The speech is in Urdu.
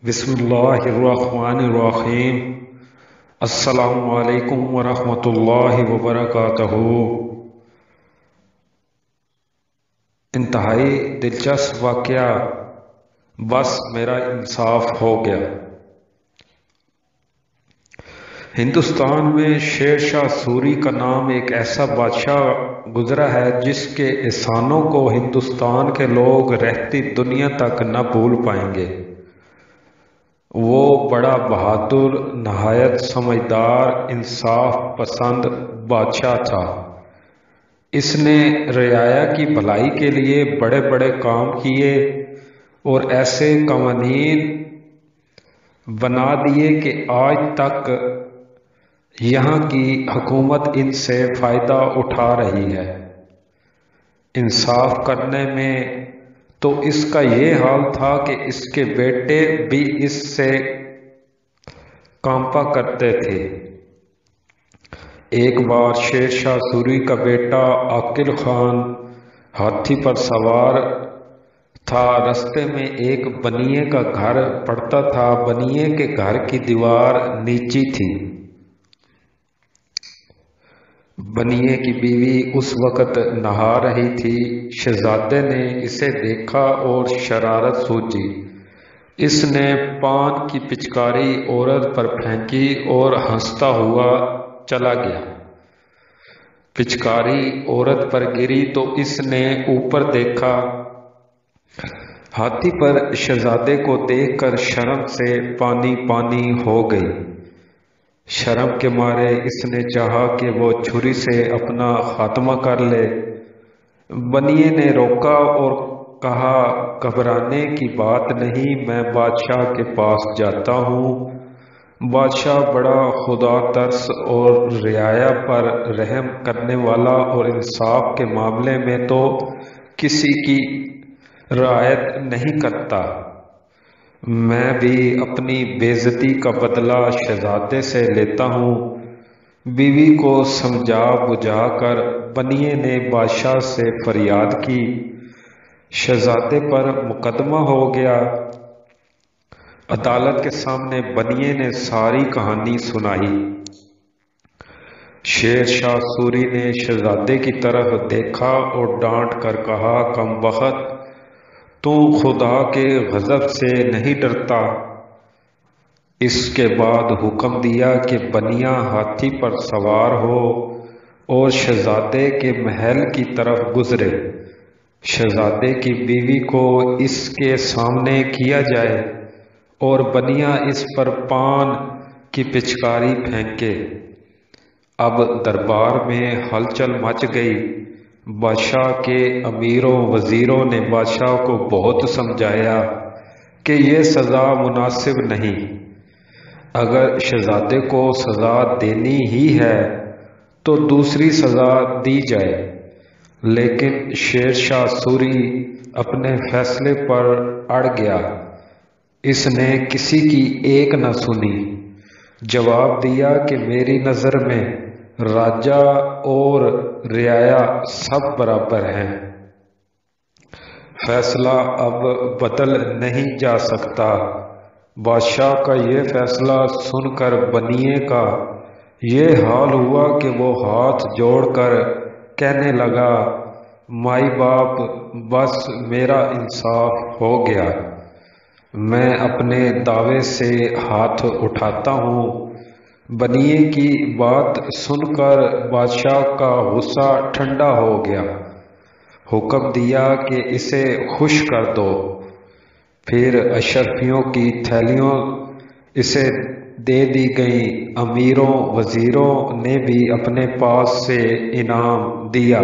بسم اللہ الرحمن الرحیم۔ السلام علیکم ورحمۃ اللہ وبرکاتہ۔ انتہائی دلچسپ واقعہ، بس میرا انصاف ہو گیا۔ ہندوستان میں شیر شاہ سوری کا نام ایک ایسا بادشاہ گزرا ہے جس کے احسانوں کو ہندوستان کے لوگ رہتی دنیا تک نہ بھول پائیں گے۔ وہ بڑا بہادر، نہایت سمجھدار، انصاف پسند بادشاہ تھا۔ اس نے رعایا کی بھلائی کے لیے بڑے بڑے کام کیے اور ایسے قوانین بنا دیے کہ آج تک یہاں کی حکومت ان سے فائدہ اٹھا رہی ہے۔ انصاف کرنے میں تو اس کا یہ حال تھا کہ اس کے بیٹے بھی اس سے کانپا کرتے تھے۔ ایک بار شیر شاہ سوری کا بیٹا عاقل خان ہاتھی پر سوار تھا۔ رستے میں ایک بنیے کا گھر پڑتا تھا۔ بنیے کے گھر کی دیوار نیچی تھی۔ بنیے کی بیوی اس وقت نہا رہی تھی۔ شہزادے نے اسے دیکھا اور شرارت سوچی۔ اس نے پان کی پچکاری عورت پر پھینکی اور ہنستا ہوا چلا گیا۔ پچکاری عورت پر گری تو اس نے اوپر دیکھا۔ ہاتھی پر شہزادے کو دیکھ کر شرم سے پانی پانی ہو گئی۔ شرم کے مارے اس نے چاہا کہ وہ چھری سے اپنا خاتمہ کر لے۔ بنیے نے روکا اور کہا، گھبرانے کی بات نہیں، میں بادشاہ کے پاس جاتا ہوں۔ بادشاہ بڑا خدا ترس اور رعایا پر رحم کرنے والا اور انصاف کے معاملے میں تو کسی کی رعایت نہیں کرتا۔ میں بھی اپنی بے عزتی کا بدلہ شہزادے سے لیتا ہوں۔ بیوی کو سمجھا بجھا کر بنیے نے بادشاہ سے فریاد کی۔ شہزادے پر مقدمہ ہو گیا۔ عدالت کے سامنے بنیے نے ساری کہانی سنائی۔ شیر شاہ سوری نے شہزادے کی طرف دیکھا اور ڈانٹ کر کہا، کم بخت، تو خدا کے غضب سے نہیں ڈرتا؟ اس کے بعد حکم دیا کہ بنیا ہاتھی پر سوار ہو اور شہزادے کے محل کی طرف گزرے۔ شہزادے کی بیوی کو اس کے سامنے کیا جائے اور بنیا اس پر پان کی پچکاری پھینکے۔ اب دربار میں ہلچل مچ گئی۔ بادشاہ کے امیروں وزیروں نے بادشاہ کو بہت سمجھایا کہ یہ سزا مناسب نہیں۔ اگر شہزادے کو سزا دینی ہی ہے تو دوسری سزا دی جائے، لیکن شیر شاہ سوری اپنے فیصلے پر اڑ گیا۔ اس نے کسی کی ایک نہ سنی۔ جواب دیا کہ میری نظر میں راجا اور رعایا سب برابر ہیں۔ فیصلہ اب بدل نہیں جا سکتا۔ بادشاہ کا یہ فیصلہ سن کر بنیے کا یہ حال ہوا کہ وہ ہاتھ جوڑ کر کہنے لگا، مائی باپ، بس میرا انصاف ہو گیا۔ میں اپنے دعوے سے ہاتھ اٹھاتا ہوں۔ بنیے کی بات سن کر بادشاہ کا غصہ ٹھنڈا ہو گیا۔ حکم دیا کہ اسے خوش کر دو۔ پھر اشرفیوں کی تھیلیاں اسے دے دی گئیں۔ امیروں وزیروں نے بھی اپنے پاس سے انعام دیا۔